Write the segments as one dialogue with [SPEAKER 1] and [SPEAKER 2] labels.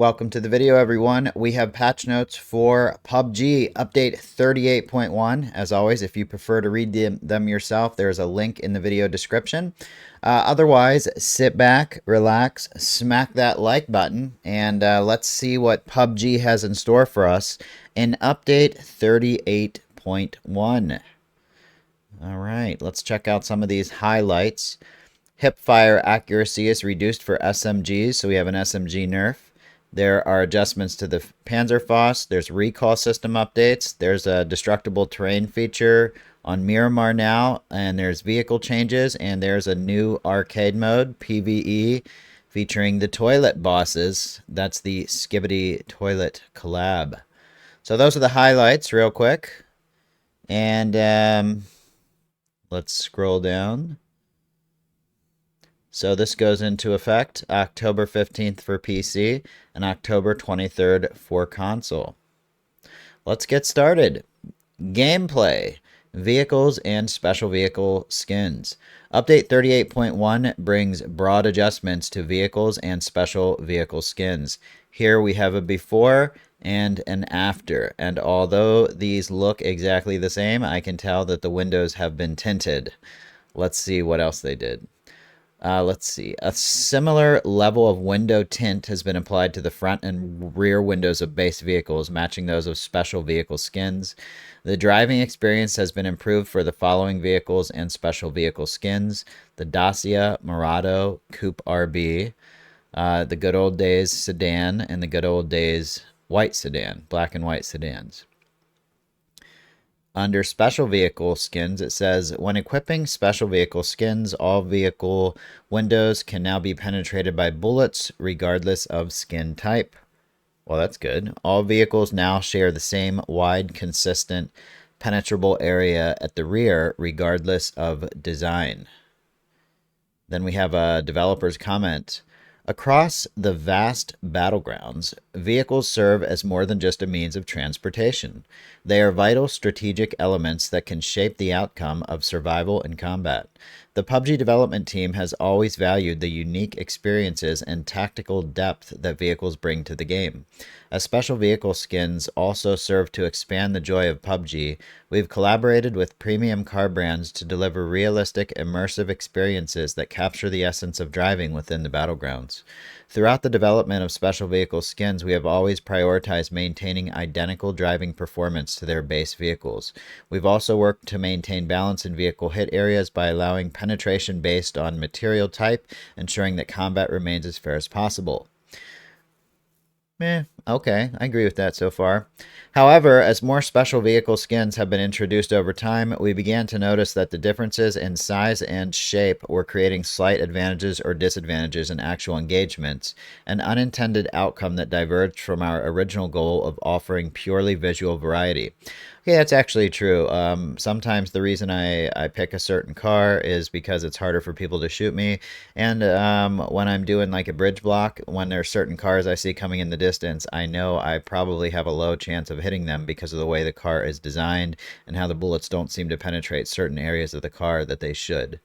[SPEAKER 1] Welcome to the video, everyone. We have patch notes for PUBG update 38.1. As always, if you prefer to read them yourself, there's a link in the video description. Otherwise, sit back, relax, smack that like button, and let's see what PUBG has in store for us in update 38.1. All right, let's check out some of these highlights. Hip fire accuracy is reduced for SMGs, so we have an SMG nerf. There are adjustments to the Panzerfaust. There's recall system updates. There's a destructible terrain feature on Miramar now, and there's vehicle changes, and there's a new arcade mode, PvE, featuring the toilet bosses. That's the Skibbity Toilet collab. So those are the highlights real quick. And let's scroll down. So this goes into effect October 15th for PC and October 23rd for console. Let's get started. Gameplay, vehicles and special vehicle skins. Update 38.1 brings broad adjustments to vehicles and special vehicle skins. Here we have a before and an after, and although these look exactly the same, I can tell that the windows have been tinted. Let's see what else they did. Let's see. A similar level of window tint has been applied to the front and rear windows of base vehicles, matching those of special vehicle skins. The driving experience has been improved for the following vehicles and special vehicle skins: the Dacia Murado Coupe RB, the good old days sedan, and the good old days white sedan, black and white sedans. Under special vehicle skins, it says, when equipping special vehicle skins, all vehicle windows can now be penetrated by bullets regardless of skin type. Well, that's good. All vehicles now share the same wide, consistent, penetrable area at the rear regardless of design. Then we have a developer's comment. Across the vast battlegrounds, vehicles serve as more than just a means of transportation. They are vital strategic elements that can shape the outcome of survival and combat. The PUBG development team has always valued the unique experiences and tactical depth that vehicles bring to the game. As special vehicle skins also serve to expand the joy of PUBG, we've collaborated with premium car brands to deliver realistic, immersive experiences that capture the essence of driving within the battlegrounds. Throughout the development of special vehicle skins, we have always prioritized maintaining identical driving performance to their base vehicles. We've also worked to maintain balance in vehicle hit areas by allowing penetration based on material type, ensuring that combat remains as fair as possible. Okay, I agree with that so far. However, as more special vehicle skins have been introduced over time, we began to notice that the differences in size and shape were creating slight advantages or disadvantages in actual engagements, an unintended outcome that diverged from our original goal of offering purely visual variety. Okay, that's actually true. Sometimes the reason I pick a certain car is because it's harder for people to shoot me. And when I'm doing like a bridge block, when there's certain cars I see coming in the distance, I know I probably have a low chance of hitting them because of the way the car is designed and how the bullets don't seem to penetrate certain areas of the car that they should.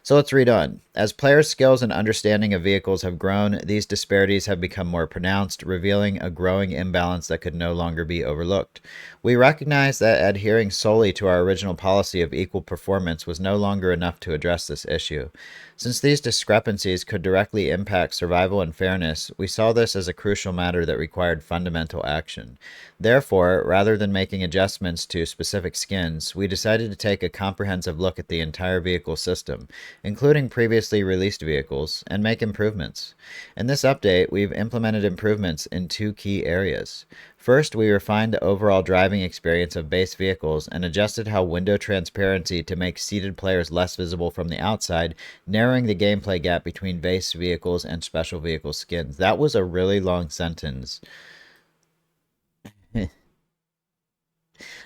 [SPEAKER 1] So let's read on. As players' skills and understanding of vehicles have grown, these disparities have become more pronounced, revealing a growing imbalance that could no longer be overlooked. We recognize that adhering solely to our original policy of equal performance was no longer enough to address this issue. Since these discrepancies could directly impact survival and fairness, we saw this as a crucial matter that required fundamental action. Therefore, rather than making adjustments to specific skins, we decided to take a comprehensive look at the entire vehicle system, including previously released vehicles, and make improvements. In this update, we've implemented improvements in two key areas. First, we refined the overall driving experience of base vehicles and adjusted how window transparency to make seated players less visible from the outside, narrowing the gameplay gap between base vehicles and special vehicle skins. That was a really long sentence.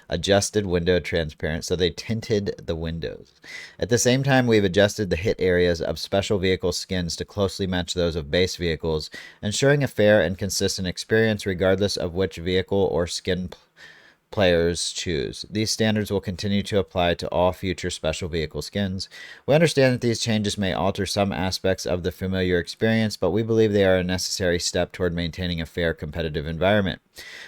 [SPEAKER 1] Adjusted window transparency, so they tinted the windows. At the same time, we've adjusted the hit areas of special vehicle skins to closely match those of base vehicles, ensuring a fair and consistent experience regardless of which vehicle or skin players choose. These standards will continue to apply to all future special vehicle skins. We understand that these changes may alter some aspects of the familiar experience, but we believe they are a necessary step toward maintaining a fair competitive environment.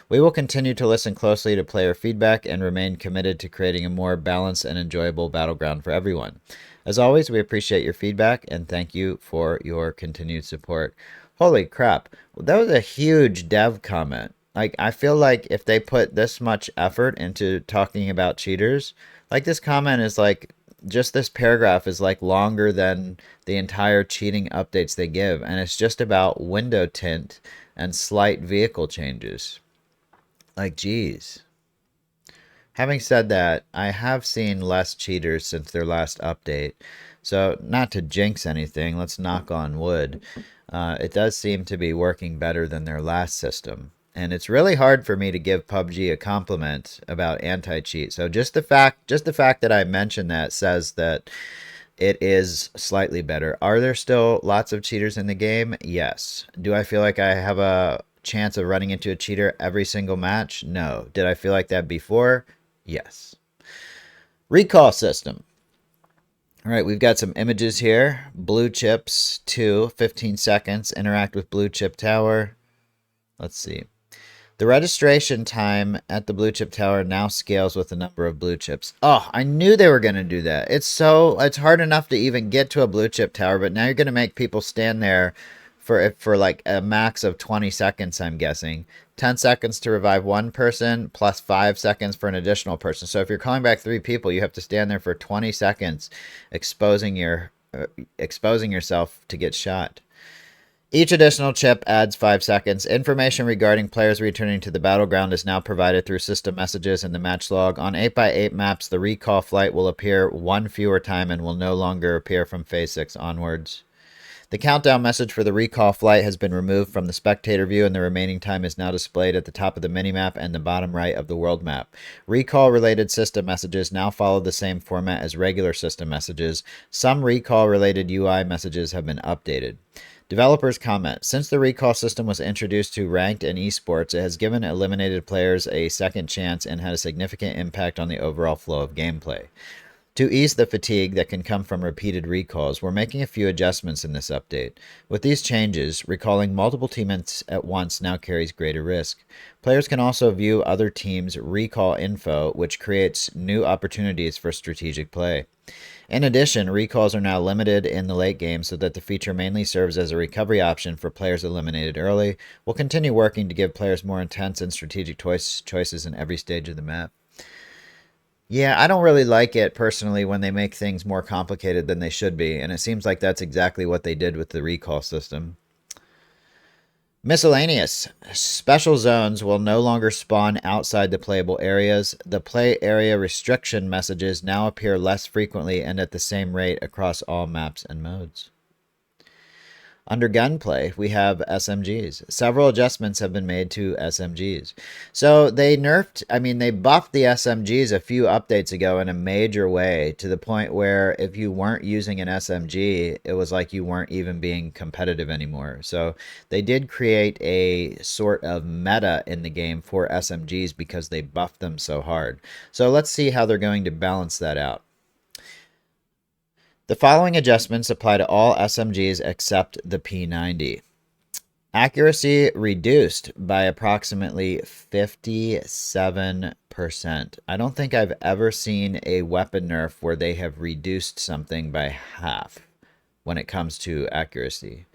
[SPEAKER 1] We will continue to listen closely to player feedback and remain committed to creating a more balanced and enjoyable battleground for everyone. As always, we appreciate your feedback and thank you for your continued support. Holy crap. That was a huge dev comment. Like, I feel like if they put this much effort into talking about cheaters, like this comment is like, just this paragraph is like longer than the entire cheating updates they give. And it's just about window tint and slight vehicle changes. Like, geez. Having said that, I have seen less cheaters since their last update. So, not to jinx anything, let's knock on wood. It does seem to be working better than their last system. And it's really hard for me to give PUBG a compliment about anti-cheat. So just the fact that I mentioned that says that it is slightly better. Are there still lots of cheaters in the game? Yes. Do I feel like I have a chance of running into a cheater every single match? No. Did I feel like that before? Yes. Recall system. All right, we've got some images here. Blue chips, 15 seconds. Interact with blue chip tower. Let's see. The registration time at the blue chip tower now scales with the number of blue chips. Oh, I knew they were going to do that. It's hard enough to even get to a blue chip tower, but now you're going to make people stand there for like a max of 20 seconds, I'm guessing. 10 seconds to revive one person plus 5 seconds for an additional person. So if you're calling back 3 people, you have to stand there for 20 seconds exposing yourself to get shot. Each additional chip adds 5 seconds. Information regarding players returning to the battleground is now provided through system messages in the match log. On 8x8 maps, the recall flight will appear 1 fewer time and will no longer appear from Phase 6 onwards. The countdown message for the recall flight has been removed from the spectator view, and the remaining time is now displayed at the top of the minimap and the bottom right of the world map. Recall-related system messages now follow the same format as regular system messages. Some recall-related UI messages have been updated. Developers comment, since the recall system was introduced to ranked and esports, it has given eliminated players a second chance and had a significant impact on the overall flow of gameplay. To ease the fatigue that can come from repeated recalls, we're making a few adjustments in this update. With these changes, recalling multiple teammates at once now carries greater risk. Players can also view other teams' recall info, which creates new opportunities for strategic play. In addition, recalls are now limited in the late game so that the feature mainly serves as a recovery option for players eliminated early. We'll continue working to give players more intense and strategic choices in every stage of the map. Yeah, I don't really like it personally when they make things more complicated than they should be, and it seems like that's exactly what they did with the recall system. Miscellaneous. Special zones will no longer spawn outside the playable areas. The play area restriction messages now appear less frequently and at the same rate across all maps and modes. Under gunplay, we have SMGs. Several adjustments have been made to SMGs. So they buffed the SMGs a few updates ago in a major way, to the point where if you weren't using an SMG, it was like you weren't even being competitive anymore. So they did create a sort of meta in the game for SMGs because they buffed them so hard. So let's see how they're going to balance that out. The following adjustments apply to all SMGs except the P90. Accuracy reduced by approximately 57%. I don't think I've ever seen a weapon nerf where they have reduced something by half when it comes to accuracy.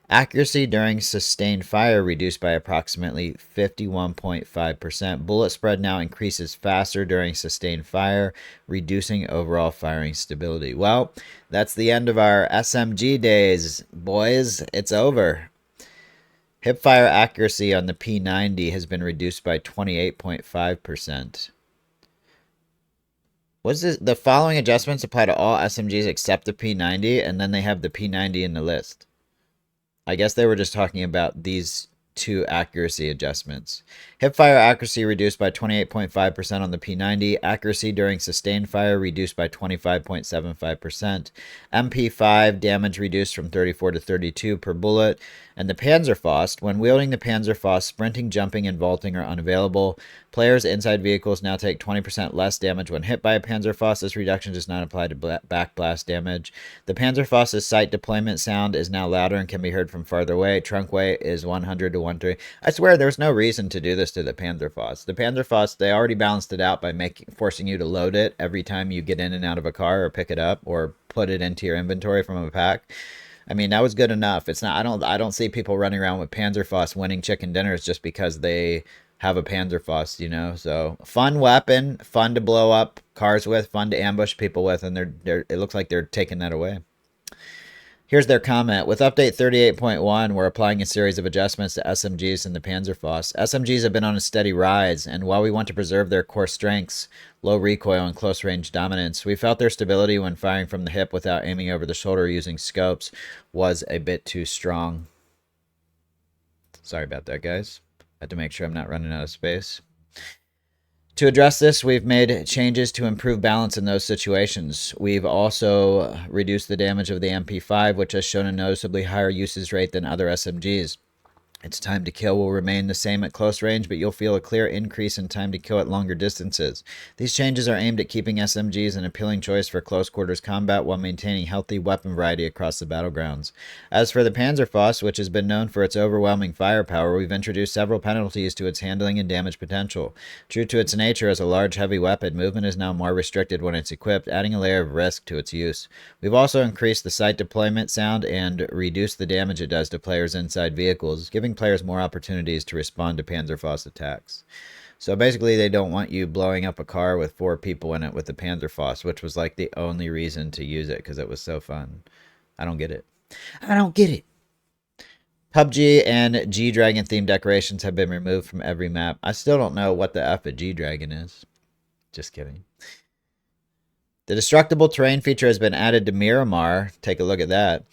[SPEAKER 1] Accuracy during sustained fire reduced by approximately 51.5%. Bullet spread now increases faster during sustained fire, reducing overall firing stability. Well, that's the end of our SMG days, boys. It's over. Hipfire accuracy on the P90 has been reduced by 28.5%. What's this? The following adjustments apply to all SMGs except the P90, and then they have the P90 in the list. I guess they were just talking about these 2 accuracy adjustments. Hipfire accuracy reduced by 28.5% on the P90. Accuracy during sustained fire reduced by 25.75%. MP5 damage reduced from 34 to 32 per bullet. And the Panzerfaust, when wielding the Panzerfaust, sprinting, jumping, and vaulting are unavailable. Players inside vehicles now take 20% less damage when hit by a Panzerfaust. This reduction does not apply to backblast damage. The Panzerfaust's sight deployment sound is now louder and can be heard from farther away. Trunk weight is 100 to 130. I swear there's no reason to do this to the Panzerfaust. The Panzerfaust, they already balanced it out by forcing you to load it every time you get in and out of a car or pick it up or put it into your inventory from a pack. I mean, that was good enough. It's not. I don't see people running around with Panzerfaust winning chicken dinners just because they have a Panzerfaust, you know. So fun weapon, fun to blow up cars with, fun to ambush people with, and it looks like they're taking that away. Here's their comment. With update 38.1, we're applying a series of adjustments to SMGs and the Panzerfaust. SMGs have been on a steady rise, and while we want to preserve their core strengths, low recoil and close range dominance, we felt their stability when firing from the hip without aiming over the shoulder using scopes was a bit too strong. Sorry about that, guys. I had to make sure I'm not running out of space. To address this, we've made changes to improve balance in those situations. We've also reduced the damage of the MP5, which has shown a noticeably higher usage rate than other SMGs. Its time to kill will remain the same at close range, but you'll feel a clear increase in time to kill at longer distances. These changes are aimed at keeping SMGs an appealing choice for close quarters combat while maintaining healthy weapon variety across the battlegrounds. As for the Panzerfaust, which has been known for its overwhelming firepower, we've introduced several penalties to its handling and damage potential. True to its nature as a large, heavy weapon, movement is now more restricted when it's equipped, adding a layer of risk to its use. We've also increased the sight deployment sound and reduced the damage it does to players inside vehicles, giving players more opportunities to respond to Panzerfaust attacks. So basically, they don't want you blowing up a car with 4 people in it with the Panzerfaust, which was like the only reason to use it because it was so fun. I don't get it. I don't get it. PUBG and G-Dragon themed decorations have been removed from every map. I still don't know what the F a G-Dragon is. Just kidding. The destructible terrain feature has been added to Miramar. Take a look at that.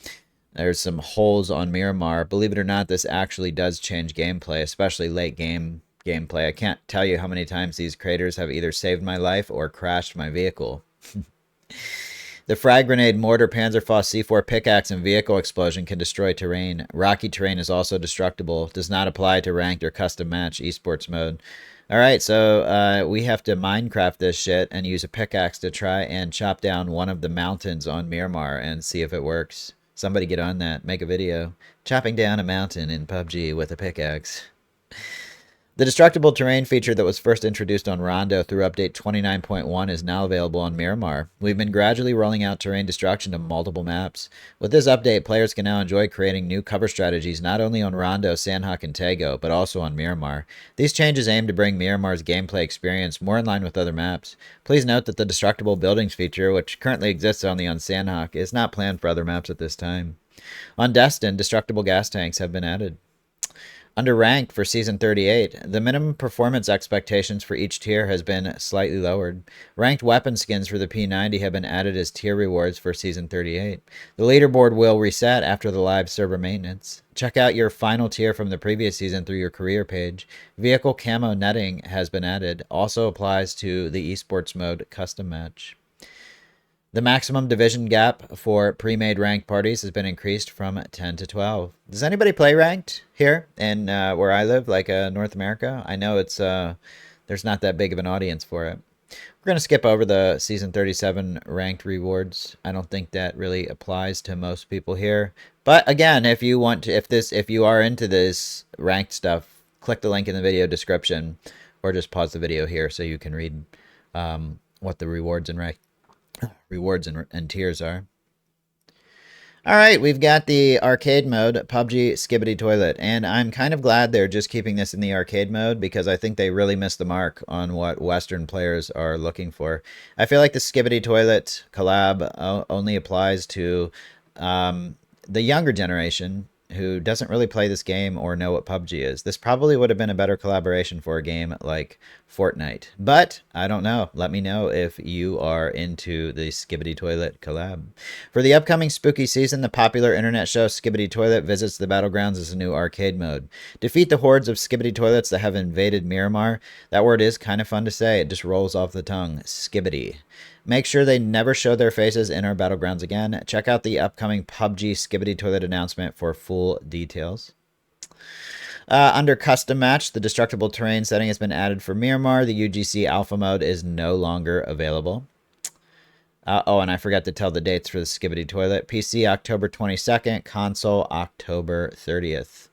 [SPEAKER 1] There's some holes on Miramar. Believe it or not, this actually does change gameplay, especially late game gameplay. I can't tell you how many times these craters have either saved my life or crashed my vehicle. The frag grenade, mortar, Panzerfaust, C4 pickaxe, and vehicle explosion can destroy terrain. Rocky terrain is also destructible. Does not apply to ranked or custom match esports mode. Alright, so we have to Minecraft this shit and use a pickaxe to try and chop down one of the mountains on Miramar and see if it works. Somebody get on that. Make a video. Chopping down a mountain in PUBG with a pickaxe. The destructible terrain feature that was first introduced on Rondo through update 29.1 is now available on Miramar. We've been gradually rolling out terrain destruction to multiple maps. With this update, players can now enjoy creating new cover strategies not only on Rondo, Sandhawk, and Tago, but also on Miramar. These changes aim to bring Miramar's gameplay experience more in line with other maps. Please note that the destructible buildings feature, which currently exists only on Sandhawk, is not planned for other maps at this time. On Destin, destructible gas tanks have been added. Under ranked for Season 38, the minimum performance expectations for each tier has been slightly lowered. Ranked weapon skins for the P90 have been added as tier rewards for Season 38. The leaderboard will reset after the live server maintenance. Check out your final tier from the previous season through your career page. Vehicle camo netting has been added. Also applies to the esports mode custom match. The maximum division gap for pre-made ranked parties has been increased from 10 to 12. Does anybody play ranked here in where I live, like North America? I know it's there's not that big of an audience for it. We're going to skip over the Season 37 ranked rewards. I don't think that really applies to most people here. But again, if you want to, if you are into this ranked stuff, click the link in the video description or just pause the video here so you can read what the rewards and tiers are. All right, we've got the arcade mode, PUBG Skibbity Toilet, and I'm kind of glad they're just keeping this in the arcade mode because I think they really missed the mark on what Western players are looking for. I feel like the Skibbity Toilet collab only applies to the younger generation, who doesn't really play this game or know what PUBG is. This probably would have been a better collaboration for a game like Fortnite. But I don't know. Let me know if you are into the Skibidi Toilet collab. For the upcoming spooky season, the popular internet show Skibidi Toilet visits the battlegrounds as a new arcade mode. Defeat the hordes of Skibidi Toilets that have invaded Miramar. That word is kind of fun to say. It just rolls off the tongue. Skibidi. Make sure they never show their faces in our battlegrounds again. Check out the upcoming PUBG Skibidi Toilet announcement for full details. Under custom match, the destructible terrain setting has been added for Miramar. The UGC alpha mode is no longer available. Oh, and I forgot to tell the dates for the Skibidi Toilet. PC October 22nd, console October 30th.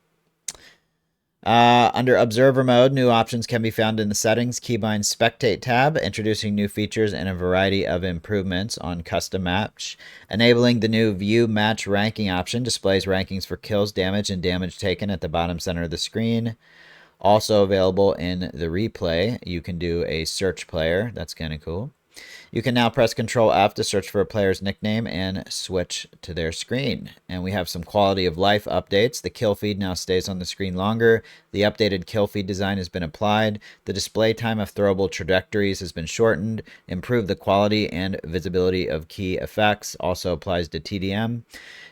[SPEAKER 1] Under Observer Mode, new options can be found in the Settings Keybind Spectate tab, introducing new features and a variety of improvements on Custom Match. Enabling the new View Match Ranking option displays rankings for kills, damage, and damage taken at the bottom center of the screen. Also available in the replay, you can do a search player. That's kind of cool. You can now press Control F to search for a player's nickname and switch to their screen. And we have some quality of life updates. The kill feed now stays on the screen longer. The updated kill feed design has been applied. The display time of throwable trajectories has been shortened. Improved the quality and visibility of key effects. Also applies to TDM.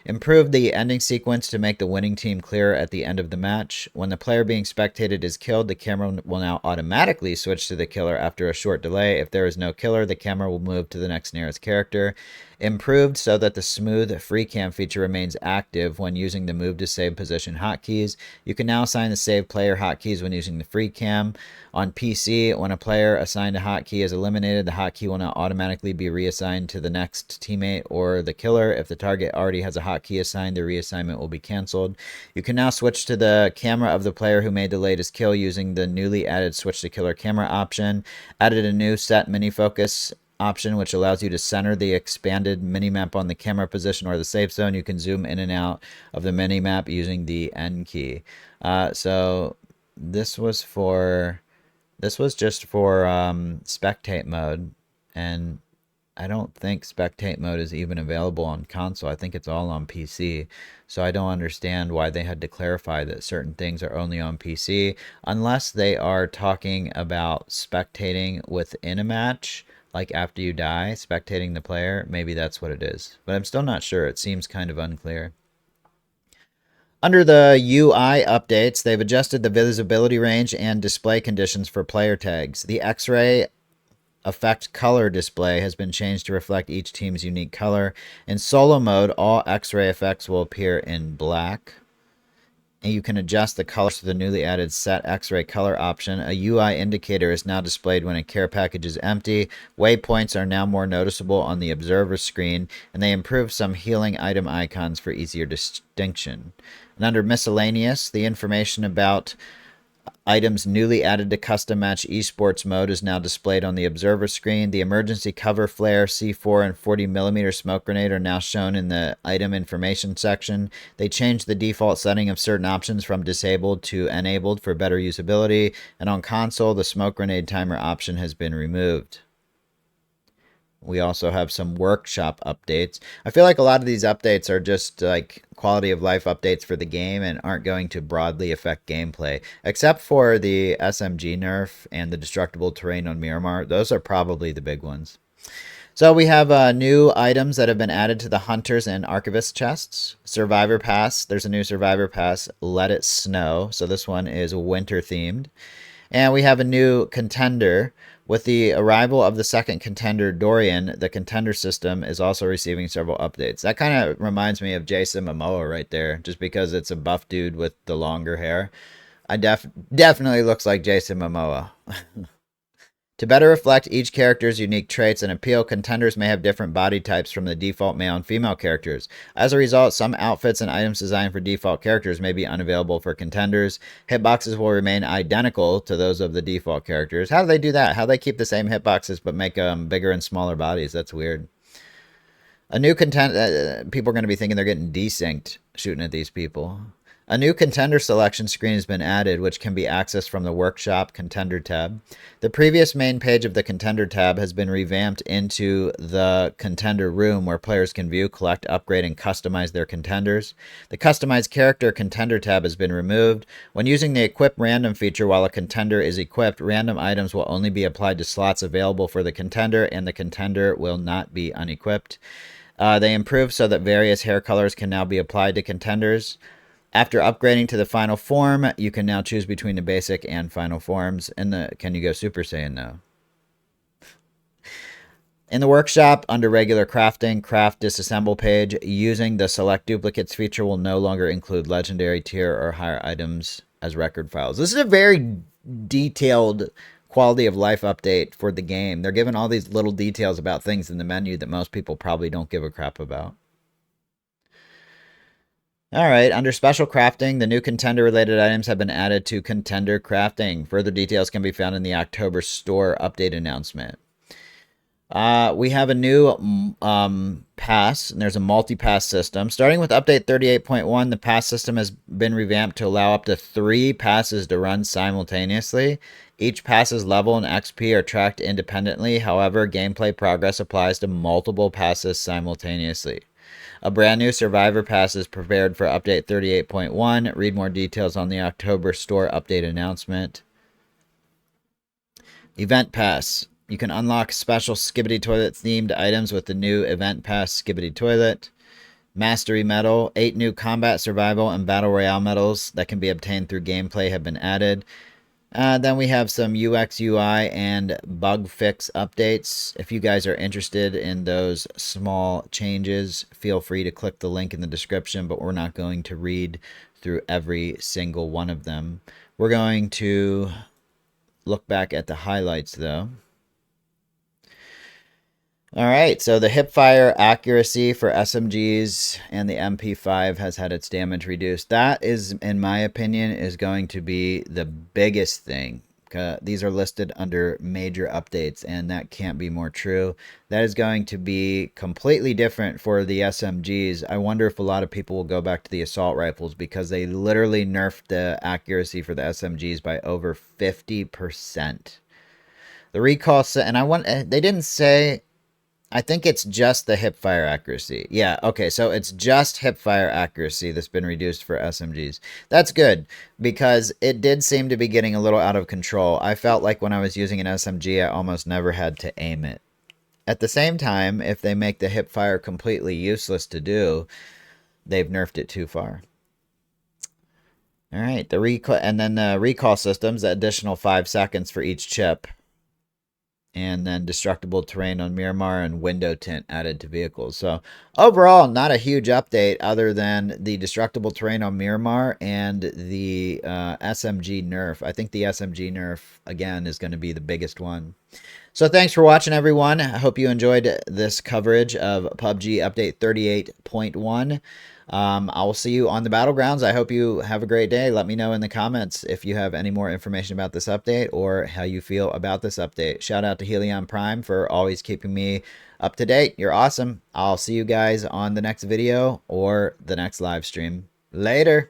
[SPEAKER 1] Improved the ending sequence to make the winning team clear at the end of the match. When the player being spectated is killed, the camera will now automatically switch to the killer after a short delay. If there is no killer, the camera will move to the next nearest character. Improved so that the smooth free cam feature remains active when using the move to save position hotkeys. You can now assign the save player hotkeys when using the free cam. On PC, when a player assigned a hotkey is eliminated, the hotkey will now automatically be reassigned to the next teammate or the killer. If the target already has a hotkey assigned, the reassignment will be canceled. You can now switch to the camera of the player who made the latest kill using the newly added switch to killer camera option. Added a new set mini focus option, which allows you to center the expanded minimap on the camera position or the safe zone. You can zoom in and out of the minimap using the N key. So this was just for spectate mode, and I don't think spectate mode is even available on console. I think it's all on PC. So I don't understand why they had to clarify that certain things are only on PC, unless they are talking about spectating within a match. Like after you die, spectating the player, maybe that's what it is. But I'm still not sure. It seems kind of unclear. Under the UI updates, they've adjusted the visibility range and display conditions for player tags. The X-ray effect color display has been changed to reflect each team's unique color. In solo mode, all X-ray effects will appear in black. And you can adjust the colors to the newly added Set X-Ray Color option. A UI indicator is now displayed when a care package is empty. Waypoints are now more noticeable on the observer screen, and they improve some healing item icons for easier distinction. And under Miscellaneous, the information about items newly added to Custom Match Esports mode is now displayed on the observer screen. The emergency cover flare, C4, and 40mm smoke grenade are now shown in the item information section. They changed the default setting of certain options from disabled to enabled for better usability. And on console, the smoke grenade timer option has been removed. We also have some workshop updates. I feel like a lot of these updates are just like quality of life updates for the game and aren't going to broadly affect gameplay, except for the SMG nerf and the destructible terrain on Miramar. Those are probably the big ones. So we have new items that have been added to the Hunters and Archivist chests. Survivor Pass. There's a new Survivor Pass, Let It Snow. So this one is winter themed. And we have a new contender. With the arrival of the second contender, Dorian, the contender system is also receiving several updates. That kind of reminds me of Jason Momoa right there, just because it's a buff dude with the longer hair. I definitely looks like Jason Momoa. To better reflect each character's unique traits and appeal, contenders may have different body types from the default male and female characters. As a result, some outfits and items designed for default characters may be unavailable for contenders. Hitboxes will remain identical to those of the default characters. How do they do that? How do they keep the same hitboxes but make bigger and smaller bodies? That's weird. A new people are going to be thinking they're getting desynced shooting at these people. A new contender selection screen has been added, which can be accessed from the Workshop Contender tab. The previous main page of the Contender tab has been revamped into the Contender Room, where players can view, collect, upgrade, and customize their contenders. The Customize Character Contender tab has been removed. When using the Equip Random feature while a contender is equipped, random items will only be applied to slots available for the contender, and the contender will not be unequipped. They improved so that various hair colors can now be applied to contenders. After upgrading to the final form, you can now choose between the basic and final forms. Can you go Super Saiyan now? In the workshop, under regular crafting, craft disassemble page, using the select duplicates feature will no longer include legendary tier or higher items as record files. This is a very detailed quality of life update for the game. They're giving all these little details about things in the menu that most people probably don't give a crap about. All right, under special crafting, the new contender related items have been added to contender crafting. Further details can be found in the October store update announcement. We have a new pass, and there's a multi-pass system. Starting with update 38.1, the pass system has been revamped to allow up to 3 passes to run simultaneously. Each pass's level and XP are tracked independently. However, gameplay progress applies to multiple passes simultaneously. A brand new Survivor Pass is prepared for update 38.1. Read more details on the October store update announcement. Event Pass. You can unlock special Skibidi Toilet themed items with the new Event Pass Skibidi Toilet. Mastery Medal. 8 new Combat, Survival, and Battle Royale medals that can be obtained through gameplay have been added. Then we have some UX, UI, and bug fix updates. If you guys are interested in those small changes, feel free to click the link in the description, but we're not going to read through every single one of them. We're going to look back at the highlights, though. All right, so the hipfire accuracy for SMGs and the MP5 has had its damage reduced. That is, in my opinion, is going to be the biggest thing. These are listed under major updates, and that can't be more true. That is going to be completely different for the SMGs. I wonder if a lot of people will go back to the assault rifles because they literally nerfed the accuracy for the SMGs by over 50%. The recall, and they didn't say. I think it's just the hipfire accuracy. Yeah, okay, so it's just hipfire accuracy that's been reduced for SMGs. That's good, because it did seem to be getting a little out of control. I felt like when I was using an SMG, I almost never had to aim it. At the same time, if they make the hipfire completely useless to do, they've nerfed it too far. All right, the recall systems, the additional 5 seconds for each chip. And then destructible terrain on Miramar and window tint added to vehicles. So overall, not a huge update other than the destructible terrain on Miramar and the SMG nerf. I think the SMG nerf, again, is going to be the biggest one. So thanks for watching, everyone. I hope you enjoyed this coverage of PUBG Update 38.1. I will see you on the Battlegrounds. I hope you have a great day. Let me know in the comments if you have any more information about this update or how you feel about this update. Shout out to Helion Prime for always keeping me up to date. You're awesome. I'll see you guys on the next video or the next live stream. Later.